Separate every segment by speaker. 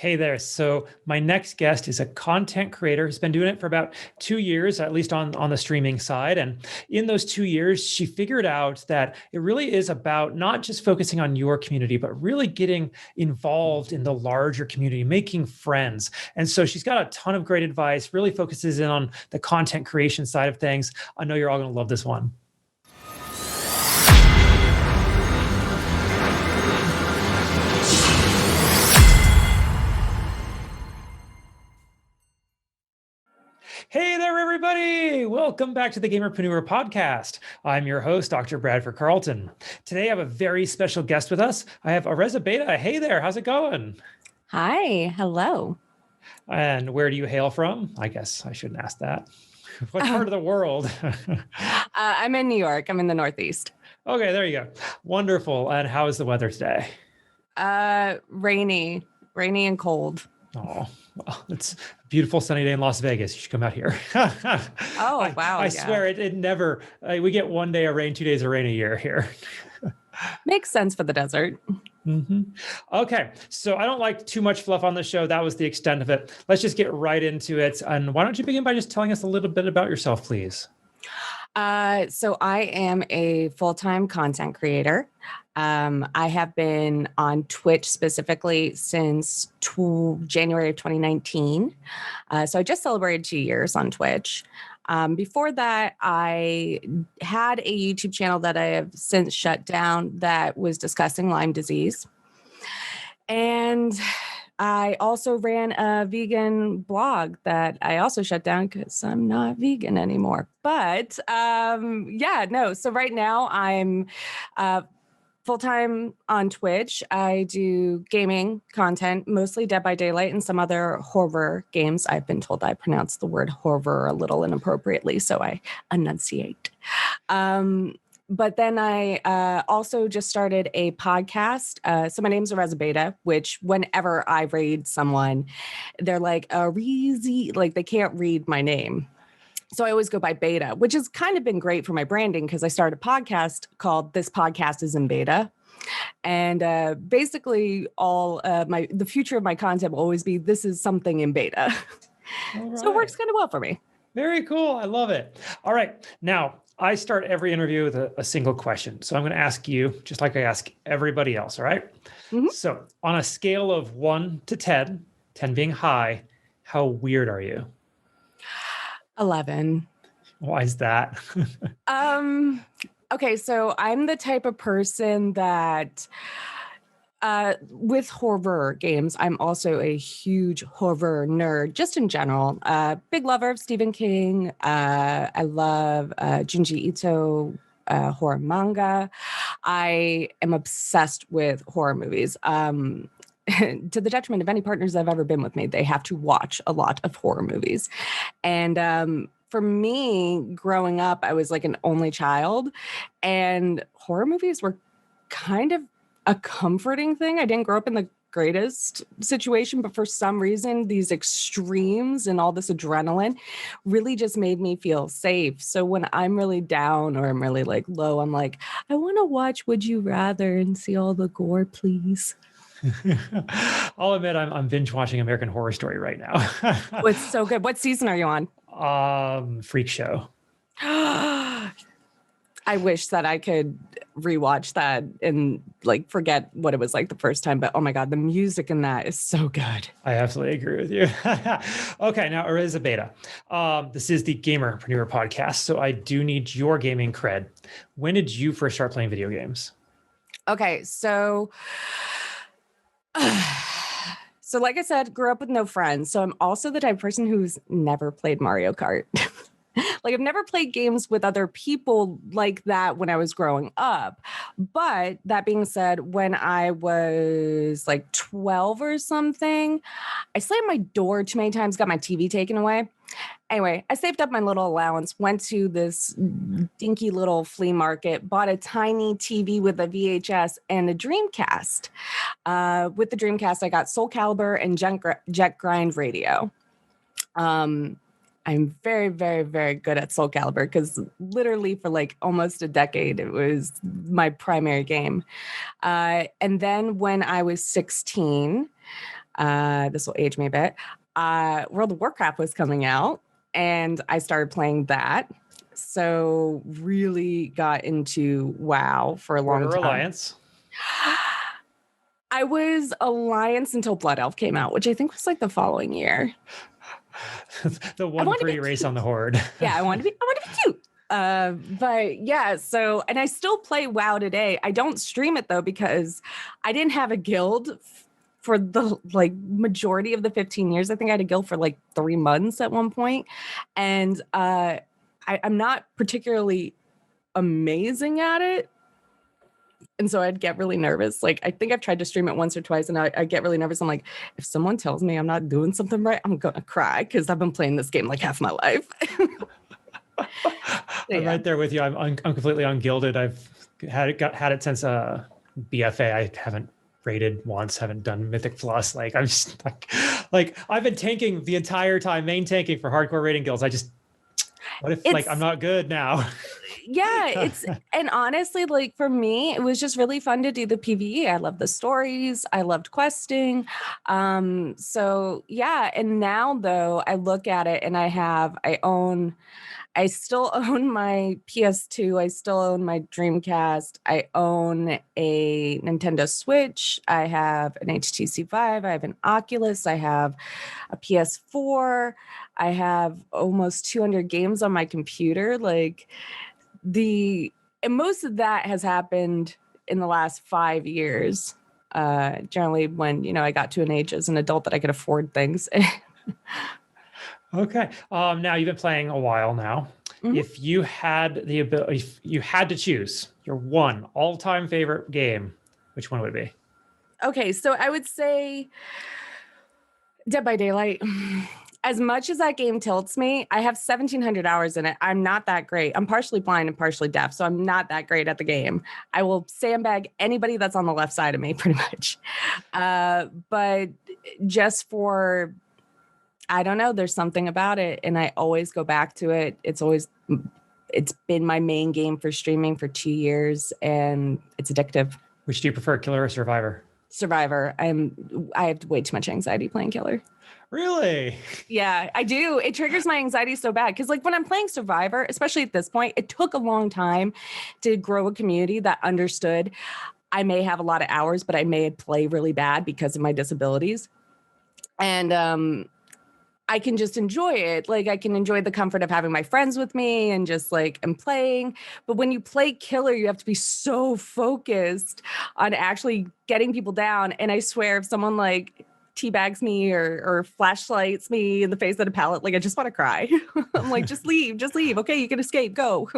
Speaker 1: Hey there. So my next guest is a content creator who's been doing it for about 2 years, at least on the streaming side. And in those 2 years, she figured out that it really is about not just focusing on your community, but really getting involved in the larger community, making friends. And so she's got a ton of great advice, really focuses in on the content creation side of things. I know you're all going to love this one. Hey there, everybody. Welcome back to the Gamerpreneur podcast. I'm your host, Dr. Bradford Carlton. Today, I have a very special guest with us. I have Erezebeta. Hey there. How's it going?
Speaker 2: Hi. Hello.
Speaker 1: And where do you hail from? I guess I shouldn't ask that. What part of the world?
Speaker 2: I'm in New York. I'm in the Northeast.
Speaker 1: Okay, there you go. Wonderful. And how is the weather today?
Speaker 2: Rainy and cold.
Speaker 1: Oh, well, it's a beautiful sunny day in Las Vegas. You should come out here.
Speaker 2: Oh, wow.
Speaker 1: I swear it never, we get 1 day of rain, 2 days of rain a year here.
Speaker 2: Makes sense for the desert.
Speaker 1: Mm-hmm. Okay. So I don't like too much fluff on the show. That was the extent of it. Let's just get right into it. And why don't you begin by just telling us a little bit about yourself, please?
Speaker 2: So I am a full-time content creator. I have been on Twitch specifically since January of 2019. So I just celebrated 2 years on Twitch. Before that, I had a YouTube channel that I have since shut down that was discussing Lyme disease. And I also ran a vegan blog that I also shut down because I'm not vegan anymore. But So right now I'm full-time on Twitch. I do gaming content, mostly Dead by Daylight and some other horror games. I've been told I pronounce the word horror a little inappropriately, so I enunciate. But then I also just started a podcast. So my name's Erezebeta, which whenever I raid someone, they're like, they can't read my name. So I always go by Beta, which has kind of been great for my branding because I started a podcast called This Podcast is in Beta. And basically the future of my content will always be, this is something in beta. Right. So it works kind of well for me.
Speaker 1: Very cool. I love it. All right. Now, I start every interview with a single question. So I'm going to ask you, just like I ask everybody else, all right? Mm-hmm. So on a scale of 1 to 10, 10 being high, how weird are you?
Speaker 2: 11.
Speaker 1: Why is that?
Speaker 2: Okay, so I'm the type of person that with horror games, I'm also a huge horror nerd, just in general. Big lover of Stephen King. I love Junji Ito horror manga. I am obsessed with horror movies. To the detriment of any partners that have ever been with me, they have to watch a lot of horror movies. And for me, growing up, I was like an only child, and horror movies were kind of a comforting thing. I didn't grow up in the greatest situation, but for some reason, these extremes and all this adrenaline really just made me feel safe. So when I'm really down or I'm really like low, I'm like, I want to watch Would You Rather and see all the gore, please.
Speaker 1: I'll admit I'm binge watching American Horror Story right now.
Speaker 2: Oh, it's so good. What season are you
Speaker 1: on? Freak Show.
Speaker 2: I wish that I could rewatch that and like forget what it was like the first time. But oh my God, the music in that is so good.
Speaker 1: I absolutely agree with you. Okay, now Erezebeta. This is the Gamerpreneur podcast, so I do need your gaming cred. When did you first start playing video games?
Speaker 2: Okay, so like I said, grew up with no friends. So I'm also the type of person who's never played Mario Kart. Like I've never played games with other people like that when I was growing up. But that being said, when I was like 12 or something, I slammed my door too many times, got my TV taken away. Anyway, I saved up my little allowance, went to this dinky little flea market, bought a tiny TV with a VHS and a Dreamcast. With the Dreamcast, I got Soul Calibur and Jet Grind Radio. I'm very, very, very good at Soul Calibur because literally for like almost a decade, it was my primary game. And then when I was 16, This will age me a bit. World of Warcraft was coming out, and I started playing that. So really got into WoW for a long
Speaker 1: Order
Speaker 2: time.
Speaker 1: Alliance.
Speaker 2: I was Alliance until Blood Elf came out, which I think was like the following year.
Speaker 1: The one pretty race on the Horde.
Speaker 2: Yeah, I want to be cute. But yeah, so, and I still play WoW today. I don't stream it though, because I didn't have a guild for the like majority of the 15 years. I think I had a guild for like 3 months at one point. And I'm not particularly amazing at it. And so I'd get really nervous. Like, I think I've tried to stream it once or twice, and I get really nervous. I'm like, if someone tells me I'm not doing something right, I'm going to cry, because I've been playing this game like half my life.
Speaker 1: I'm right there with you. I'm completely ungilded. I've had it since BFA. I haven't raided once, haven't done Mythic Plus. Like, I'm just like I've been tanking the entire time, main tanking for hardcore raiding guilds. What if like I'm not good now?
Speaker 2: Yeah, and honestly, like for me, it was just really fun to do the PvE. I love the stories. I loved questing. So yeah, and now though I look at it and I still own my PS2. I still own my Dreamcast. I own a Nintendo Switch. I have an HTC Vive. I have an Oculus. I have a PS4. I have almost 200 games on my computer. And most of that has happened in the last 5 years. Generally when, I got to an age as an adult that I could afford things.
Speaker 1: Okay. Now you've been playing a while now. Mm-hmm. If you had the ability, if you had to choose your one all-time favorite game, which one would it be?
Speaker 2: Okay, so I would say Dead by Daylight. As much as that game tilts me, I have 1,700 hours in it. I'm not that great. I'm partially blind and partially deaf, so I'm not that great at the game. I will sandbag anybody that's on the left side of me, pretty much. But just for, I don't know, there's something about it, and I always go back to it. It's been my main game for streaming for 2 years, and it's addictive.
Speaker 1: Which do you prefer, Killer or Survivor?
Speaker 2: Survivor. I have way too much anxiety playing Killer.
Speaker 1: Really?
Speaker 2: Yeah, I do. It triggers my anxiety so bad. Because like when I'm playing Survivor, especially at this point, it took a long time to grow a community that understood I may have a lot of hours, but I may play really bad because of my disabilities. And I can just enjoy it. Like I can enjoy the comfort of having my friends with me and just like I'm playing. But when you play Killer, you have to be so focused on actually getting people down. And I swear if someone like teabags me or flashlights me in the face at a pallet, like I just want to cry. I'm like, just leave. Okay, you can escape. Go.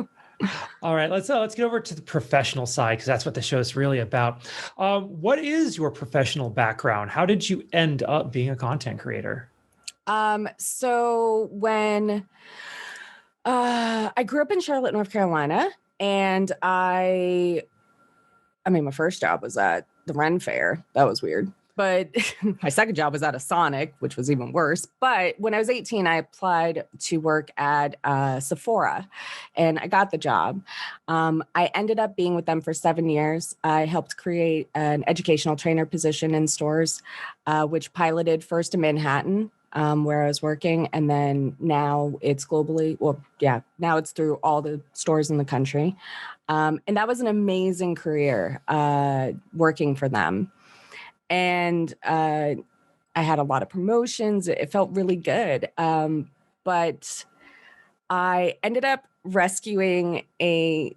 Speaker 1: All right, let's get over to the professional side, because that's what the show is really about. What is your professional background? How did you end up being a content creator?
Speaker 2: So when I grew up in Charlotte, North Carolina, and my first job was at the Ren Fair. That was weird. But my second job was at a Sonic, which was even worse. But when I was 18, I applied to work at Sephora, and I got the job. I ended up being with them for 7 years. I helped create an educational trainer position in stores, which piloted first in Manhattan, where I was working. And then now it's globally. Well, yeah, now it's through all the stores in the country. And that was an amazing career working for them. And I had a lot of promotions. It felt really good. But I ended up rescuing. I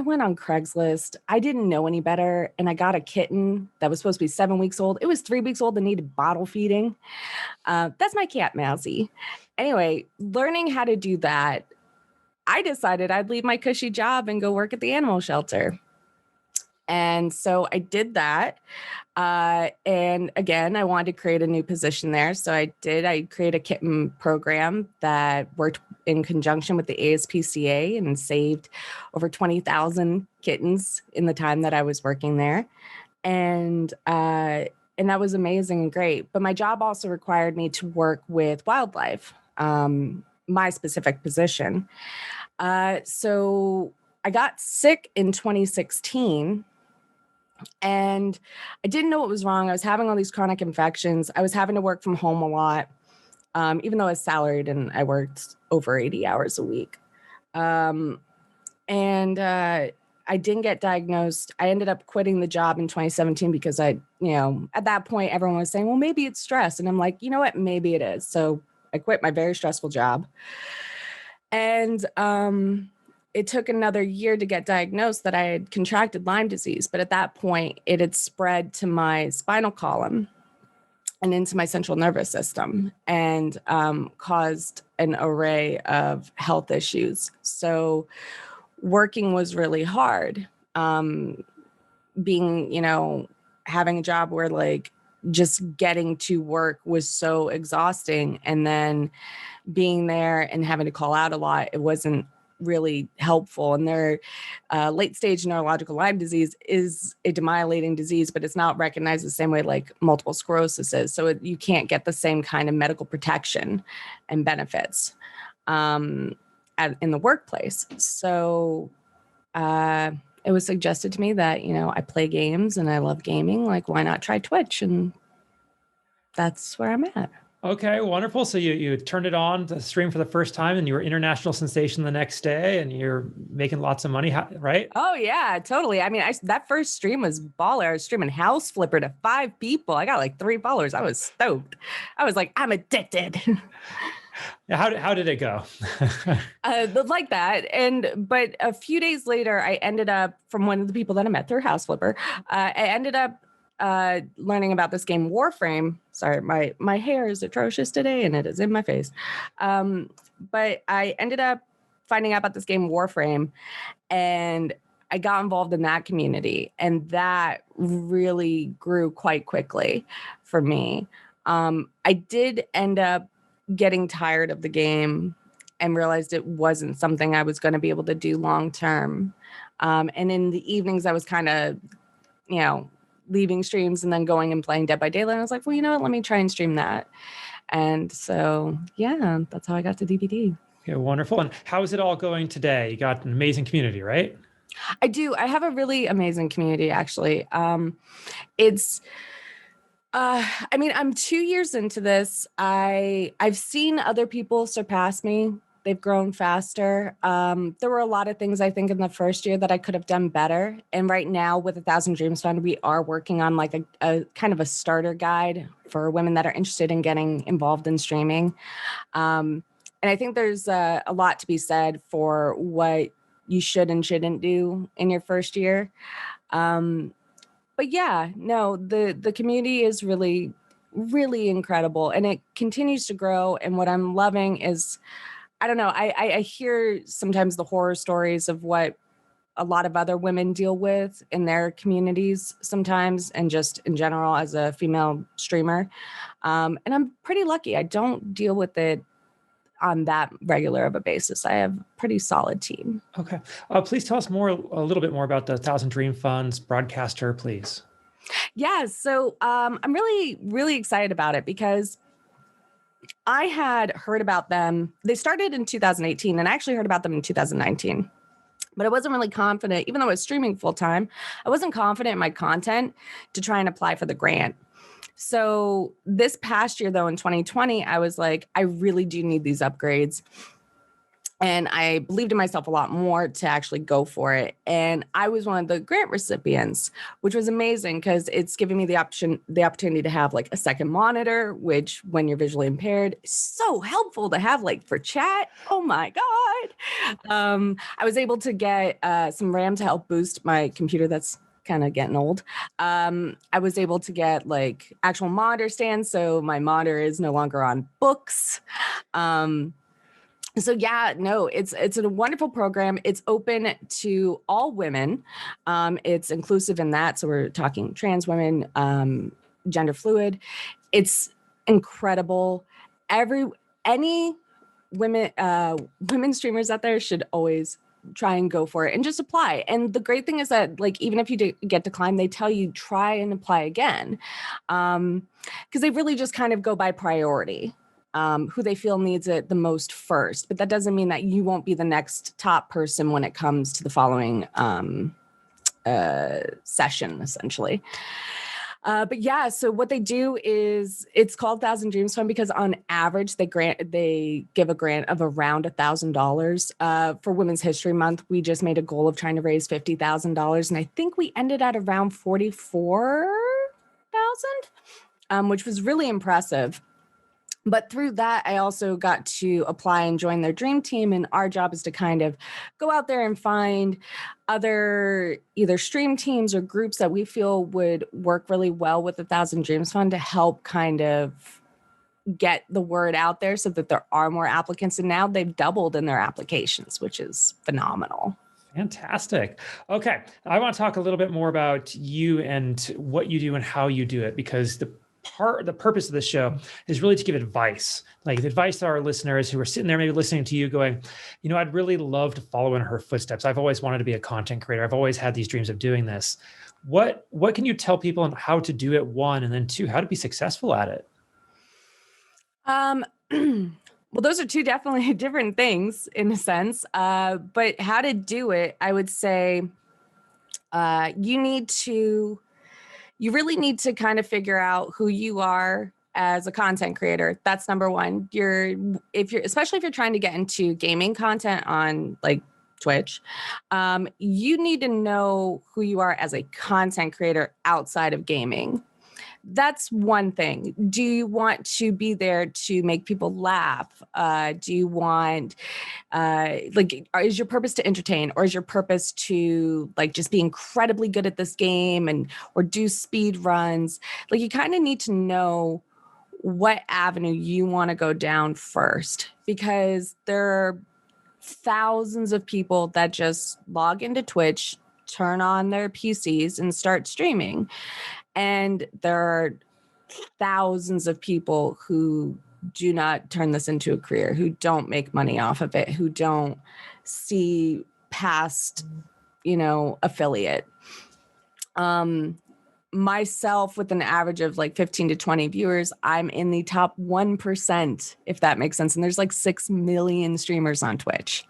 Speaker 2: went on Craigslist. I didn't know any better. And I got a kitten that was supposed to be 7 weeks old. It was 3 weeks old and needed bottle feeding. That's my cat, Mousy. Anyway, learning how to do that, I decided I'd leave my cushy job and go work at the animal shelter. And so I did that. And again, I wanted to create a new position there. So I created a kitten program that worked in conjunction with the ASPCA and saved over 20,000 kittens in the time that I was working there. And that was amazing and great. But my job also required me to work with wildlife, my specific position. So I got sick in 2016. And I didn't know what was wrong. I was having all these chronic infections. I was having to work from home a lot, even though I was salaried and I worked over 80 hours a week. Um, and I didn't get diagnosed. I ended up quitting the job in 2017 because at that point, everyone was saying, well, maybe it's stress. And I'm like, you know what? Maybe it is. So I quit my very stressful job. And it took another year to get diagnosed that I had contracted Lyme disease. But at that point, it had spread to my spinal column and into my central nervous system and caused an array of health issues. So working was really hard. Having a job where like just getting to work was so exhausting. And then being there and having to call out a lot, it wasn't really helpful. And their late stage neurological Lyme disease is a demyelinating disease, but it's not recognized the same way like multiple sclerosis is. So you can't get the same kind of medical protection and benefits in the workplace. So it was suggested to me that, I play games and I love gaming. Like, why not try Twitch? And that's where I'm at.
Speaker 1: Okay, wonderful. So you turned it on to stream for the first time and you were international sensation the next day and you're making lots of money, right?
Speaker 2: Oh yeah, totally. I mean, that first stream was baller. I was streaming House Flipper to 5 people. I got like 3 followers. I was stoked. I was like, I'm addicted.
Speaker 1: How did it go?
Speaker 2: Like that. But a few days later, I ended up, from one of the people that I met through House Flipper, I ended up learning about this game Warframe. Sorry, my hair is atrocious today and it is in my face. But I ended up finding out about this game Warframe and I got involved in that community and that really grew quite quickly for me. I did end up getting tired of the game and realized it wasn't something I was going to be able to do long term. And in the evenings, I was kind of, leaving streams and then going and playing Dead by Daylight. I was like, well, you know what? Let me try and stream that. And so, yeah, that's how I got to DBD.
Speaker 1: Okay, wonderful. And how is it all going today? You got an amazing community, right?
Speaker 2: I do. I have a really amazing community, actually. I'm 2 years into this. I've seen other people surpass me. They've grown faster. There were a lot of things I think in the first year that I could have done better. And right now with 1,000 Dreams Fund, we are working on like a kind of a starter guide for women that are interested in getting involved in streaming. And I think there's a lot to be said for what you should and shouldn't do in your first year. But yeah, no, the community is really, really incredible and it continues to grow. And what I'm loving is, I don't know, I hear sometimes the horror stories of what a lot of other women deal with in their communities sometimes, and just in general as a female streamer. And I'm pretty lucky. I don't deal with it on that regular of a basis. I have a pretty solid team.
Speaker 1: Okay. Please tell us a little bit more about the 1,000 Dream Funds broadcaster, please.
Speaker 2: Yeah. So I'm really, really excited about it because I had heard about them. They started in 2018 and I actually heard about them in 2019. But I wasn't really confident, even though I was streaming full time, I wasn't confident in my content to try and apply for the grant. So this past year, though, in 2020, I was like, I really do need these upgrades. And I believed in myself a lot more to actually go for it. And I was one of the grant recipients, which was amazing because it's giving me the opportunity to have like a second monitor, which when you're visually impaired is so helpful to have like for chat. Oh my God. I was able to get some RAM to help boost my computer that's kind of getting old. I was able to get like actual monitor stands. So my monitor is no longer on books. So yeah, no, it's a wonderful program. It's open to all women. It's inclusive in that. So we're talking trans women, gender fluid. It's incredible. Any women streamers out there should always try and go for it and just apply. And the great thing is that like, even if you get declined, they tell you try and apply again. Because they really just kind of go by priority. Who they feel needs it the most first. But that doesn't mean that you won't be the next top person when it comes to the following session, essentially. But yeah, so what they do is it's called Thousand Dreams Fund because on average they give a grant of around $1,000. For Women's History Month, we just made a goal of trying to raise $50,000, and I think we ended at around 44,000, which was really impressive. But through that, I also got to apply and join their dream team. And our job is to kind of go out there and find other either stream teams or groups that we feel would work really well with the Thousand Dreams Fund to help kind of get the word out there so that there are more applicants. And now they've doubled in their applications, which is phenomenal.
Speaker 1: Fantastic. Okay. I want to talk a little bit more about you and what you do and how you do it, because the purpose of this show is really to give advice, like advice to our listeners who are sitting there maybe listening to you going, I'd really love to follow in her footsteps. I've always wanted to be a content creator. I've always had these dreams of doing this. What can you tell people on how to do it, one, and then two, how to be successful at it?
Speaker 2: Well, those are two definitely different things in a sense. But how to do it, I would say you really need to kind of figure out who you are as a content creator. That's number one. Especially if you're trying to get into gaming content on like Twitch, you need to know who you are as a content creator outside of gaming. That's one thing. Do you want to be there to make people laugh? Do you want, is your purpose to entertain, or is your purpose to like just be incredibly good at this game or do speed runs? Like, you kind of need to know what avenue you want to go down first, because there are thousands of people that just log into Twitch, turn on their PCs and start streaming. And there are thousands of people who do not turn this into a career, who don't make money off of it, who don't see past, affiliate. Myself, with an average of like 15 to 20 viewers, I'm in the top 1%, if that makes sense. And there's like 6 million streamers on Twitch.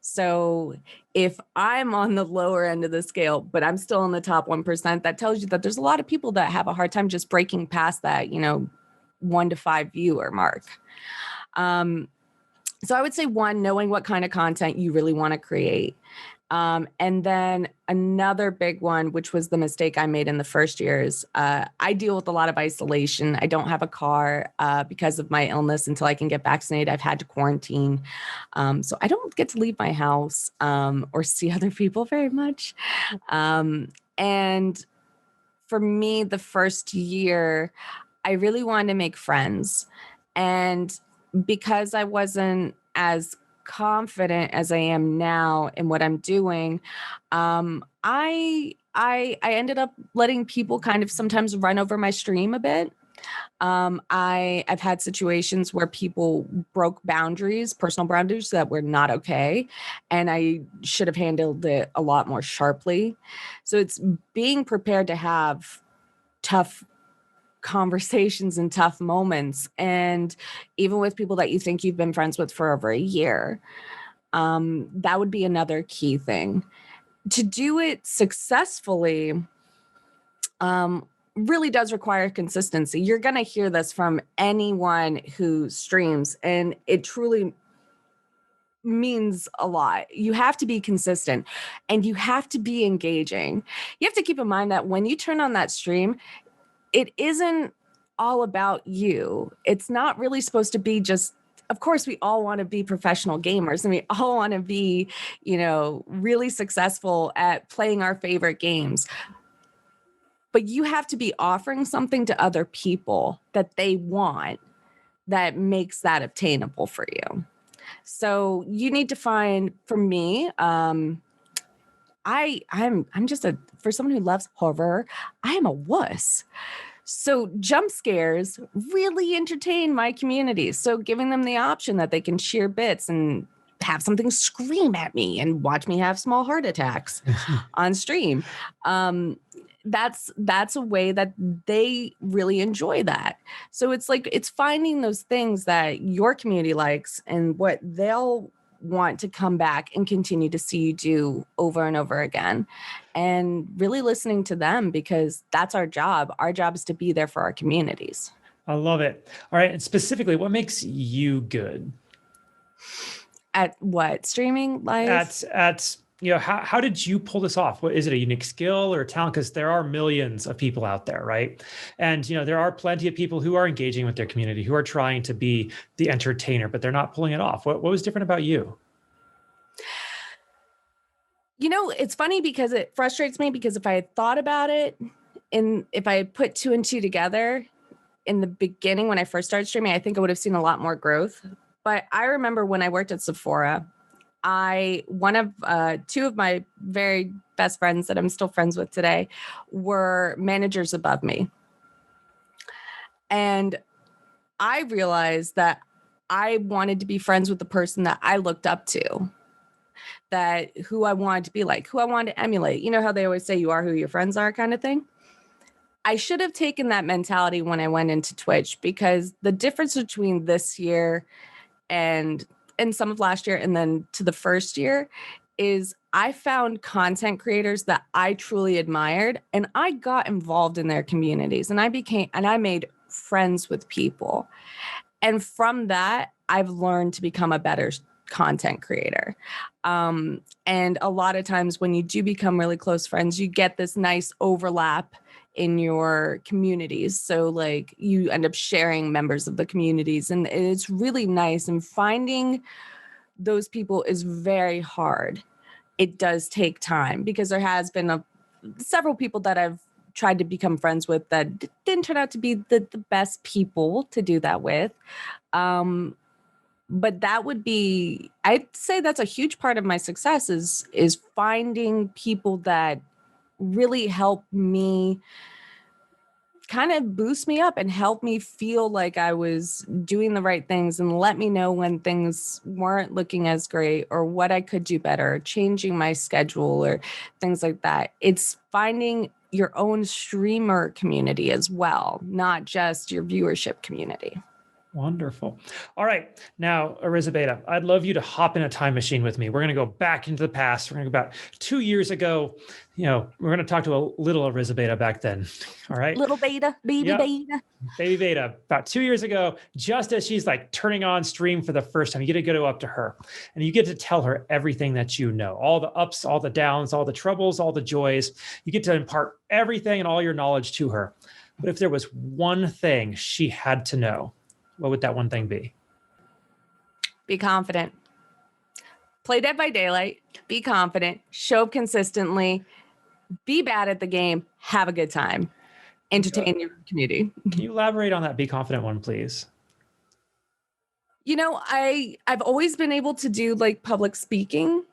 Speaker 2: So if I'm on the lower end of the scale, but I'm still in the top 1%, that tells you that there's a lot of people that have a hard time just breaking past that, 1 to 5 viewer mark. So I would say, one, knowing what kind of content you really want to create. And then another big one, which was the mistake I made in the first year, is I deal with a lot of isolation. I don't have a car because of my illness. Until I can get vaccinated, I've had to quarantine. So I don't get to leave my house or see other people very much. And for me, the first year, I really wanted to make friends. And because I wasn't as confident as I am now in what I'm doing, I ended up letting people kind of sometimes run over my stream a bit. I've had situations where people broke personal boundaries that were not okay, and I should have handled it a lot more sharply. So it's being prepared to have tough conversations and tough moments, and even with people that you think you've been friends with for over a year. That would be another key thing. To do it successfully really does require consistency. You're going to hear this from anyone who streams, and it truly means a lot. You have to be consistent, and you have to be engaging. You have to keep in mind that when you turn on that stream, it isn't all about you. It's not really supposed to be just, of course, we all want to be professional gamers, and we all want to be, really successful at playing our favorite games. But you have to be offering something to other people that they want that makes that obtainable for you. So you need to find, for me, I'm just for someone who loves horror, I am a wuss. So jump scares really entertain my community. So giving them the option that they can share bits and have something scream at me and watch me have small heart attacks on stream. That's a way that they really enjoy that. So it's finding those things that your community likes and what they'll want to come back and continue to see you do over and over again. And really listening to them, because that's our job. Our job is to be there for our communities.
Speaker 1: I love it. All right. And specifically, what makes you good?
Speaker 2: At what? Streaming live?
Speaker 1: How did you pull this off? What is it, a unique skill or a talent? Because there are millions of people out there, right? And there are plenty of people who are engaging with their community, who are trying to be the entertainer, but they're not pulling it off. What was different about you?
Speaker 2: It's funny because it frustrates me, because if I had thought about it and if I had put 2 and 2 together in the beginning when I first started streaming, I think I would have seen a lot more growth. But I remember when I worked at Sephora, one of 2 of my very best friends that I'm still friends with today were managers above me. And I realized that I wanted to be friends with the person that I looked up to, that who I wanted to be like, who I wanted to emulate. You know how they always say you are who your friends are, kind of thing. I should have taken that mentality when I went into Twitch, because the difference between this year and some of last year and then to the first year is I found content creators that I truly admired, and I got involved in their communities, and I made friends with people. And from that, I've learned to become a better content creator. And a lot of times when you do become really close friends, you get this nice overlap in your communities. So like you end up sharing members of the communities, and it's really nice. And finding those people is very hard. It does take time, because there has been several people that I've tried to become friends with that didn't turn out to be the best people to do that with. But that would be, I'd say that's a huge part of my success is finding people that really help me, kind of boost me up and help me feel like I was doing the right things, and let me know when things weren't looking as great, or what I could do better, changing my schedule or things like that. It's finding your own streamer community as well, not just your viewership community.
Speaker 1: Wonderful. All right. Now, Erezebeta, I'd love you to hop in a time machine with me. We're going to go back into the past. We're going to go about 2 years ago. We're going to talk to a little Erezebeta back then. All right.
Speaker 2: Little beta, baby beta.
Speaker 1: Baby Beta, about 2 years ago, just as she's like turning on stream for the first time, you get to go up to her and you get to tell her everything that you know, all the ups, all the downs, all the troubles, all the joys. You get to impart everything and all your knowledge to her. But if there was one thing she had to know, what would that one thing be?
Speaker 2: Be confident. Play Dead by Daylight. Be confident. Show up consistently. Be bad at the game. Have a good time. Entertain your community.
Speaker 1: Can you elaborate on that be confident one, please?
Speaker 2: I've always been able to do like public speaking,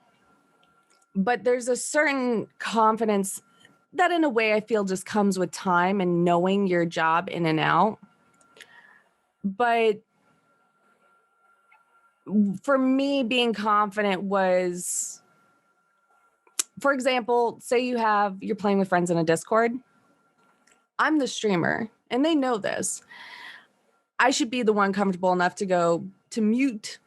Speaker 2: but there's a certain confidence that in a way I feel just comes with time and knowing your job in and out. But for me, being confident was, for example, say you're playing with friends in a Discord. I'm the streamer and they know this. I should be the one comfortable enough to go to mute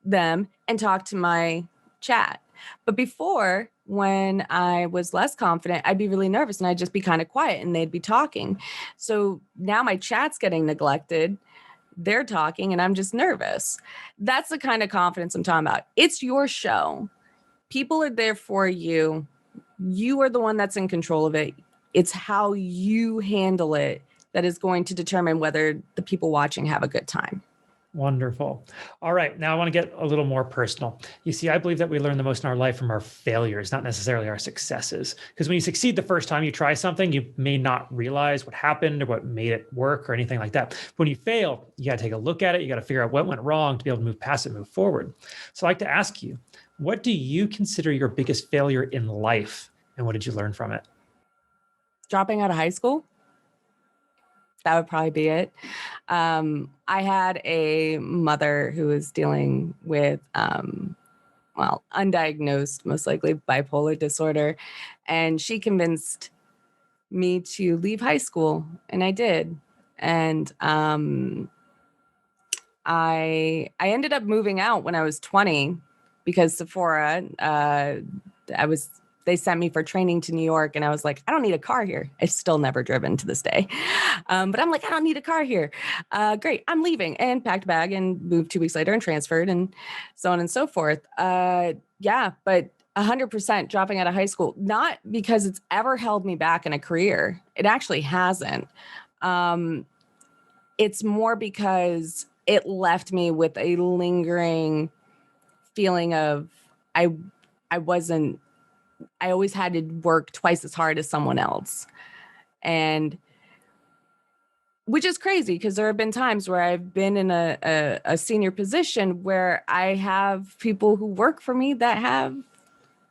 Speaker 2: them and talk to my chat. But before, when I was less confident, I'd be really nervous and I'd just be kind of quiet and they'd be talking. So now my chat's getting neglected. They're talking and I'm just nervous. That's the kind of confidence I'm talking about. It's your show. People are there for you. You are the one that's in control of it. It's how you handle it that is going to determine whether the people watching have a good time.
Speaker 1: Wonderful. All right. Now I want to get a little more personal. You see, I believe that we learn the most in our life from our failures, not necessarily our successes. Because when you succeed the first time you try something, you may not realize what happened or what made it work or anything like that. But when you fail, you got to take a look at it. You got to figure out what went wrong to be able to move past it, move forward. So I'd like to ask you, what do you consider your biggest failure in life? And what did you learn from it?
Speaker 2: Dropping out of high school. That would probably be it. I had a mother who was dealing with, undiagnosed, most likely bipolar disorder. And she convinced me to leave high school. And I did. And I ended up moving out when I was 20 because Sephora, they sent me for training to New York, and I was like, I don't need a car here. I've still never driven to this day. But I'm like, I don't need a car here. Great, I'm leaving, and packed a bag and moved 2 weeks later and transferred and so on and so forth. Yeah, but 100% dropping out of high school, not because it's ever held me back in a career. It actually hasn't. It's more because it left me with a lingering feeling of I always had to work twice as hard as someone else. And which is crazy, because there have been times where I've been in a senior position where I have people who work for me that have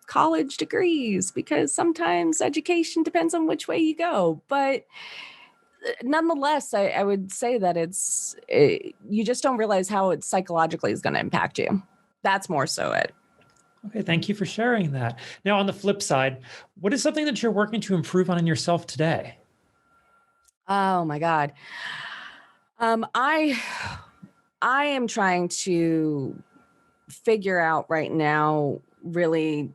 Speaker 2: college degrees, because sometimes education depends on which way you go. But nonetheless, I would say that you just don't realize how it psychologically is going to impact you. That's more so it.
Speaker 1: Okay, thank you for sharing that. Now, on the flip side, what is something that you're working to improve on in yourself today?
Speaker 2: Oh my God. I am trying to figure out right now, really,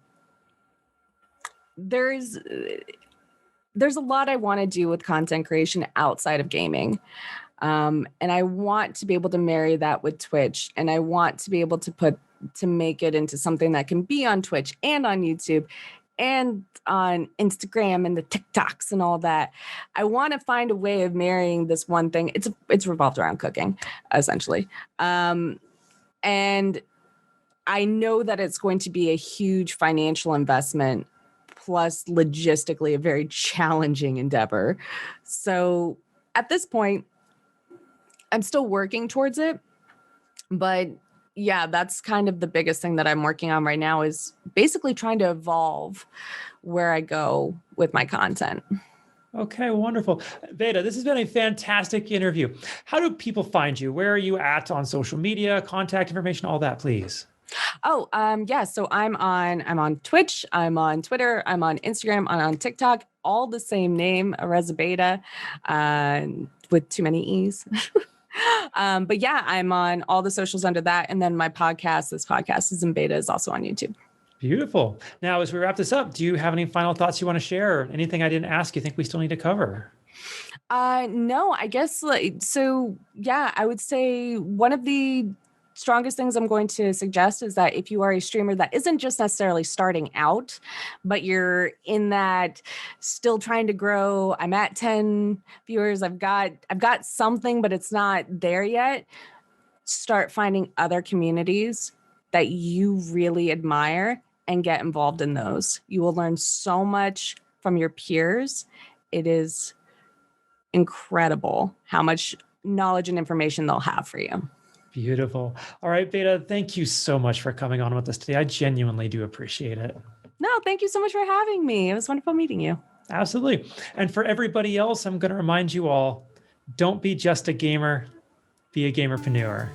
Speaker 2: there's a lot I want to do with content creation outside of gaming. And I want to be able to marry that with Twitch, and I want to be able to make it into something that can be on Twitch and on YouTube and on Instagram and the TikToks and all that. I want to find a way of marrying this one thing. It's revolved around cooking, essentially. And I know that it's going to be a huge financial investment, plus logistically a very challenging endeavor. So at this point, I'm still working towards it. But yeah, that's kind of the biggest thing that I'm working on right now, is basically trying to evolve where I go with my content.
Speaker 1: Okay, wonderful. Veda, this has been a fantastic interview. How do people find you? Where are you at on social media, contact information, all that, please?
Speaker 2: Oh, yeah. So I'm on Twitch, I'm on Twitter, I'm on Instagram, I'm on TikTok, all the same name, Erezebeta, with too many E's. But yeah, I'm on all the socials under that. And then my podcast, this podcast is in beta, is also on YouTube.
Speaker 1: Beautiful. Now, as we wrap this up, do you have any final thoughts you want to share? Or anything I didn't ask you think we still need to cover?
Speaker 2: No, I guess so. Yeah, I would say one of the strongest things I'm going to suggest is that if you are a streamer that isn't just necessarily starting out, but you're in that still trying to grow, I'm at 10 viewers, I've got something, but it's not there yet. Start finding other communities that you really admire and get involved in those. You will learn so much from your peers. It is incredible how much knowledge and information they'll have for you.
Speaker 1: Beautiful. All right, Veda, thank you so much for coming on with us today. I genuinely do appreciate it.
Speaker 2: No, thank you so much for having me. It was wonderful meeting you.
Speaker 1: Absolutely. And for everybody else, I'm going to remind you all, don't be just a gamer, be a gamerpreneur.